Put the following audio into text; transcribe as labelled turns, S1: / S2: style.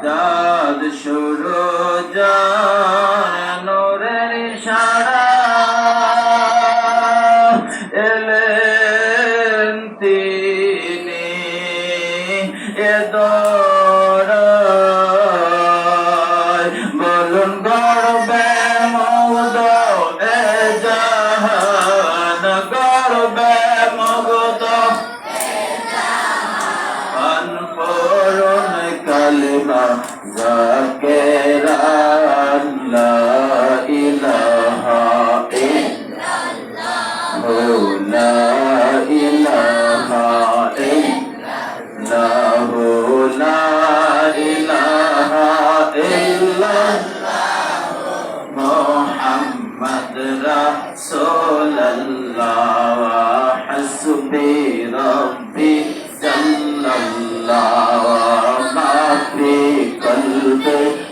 S1: চাঁদ শুরু নূরের ইশারা এলেন তিনি এ দরায় বলুন গর্বে মুগ্ধ এ জাহান গর্বে মুগ্ধ أنفرن كلمة ذاكرا لا إله إلا الله لا إله إلا الله لا إله إلا الله محمد رسول الله حسبي ربي جل الله ما في قلبي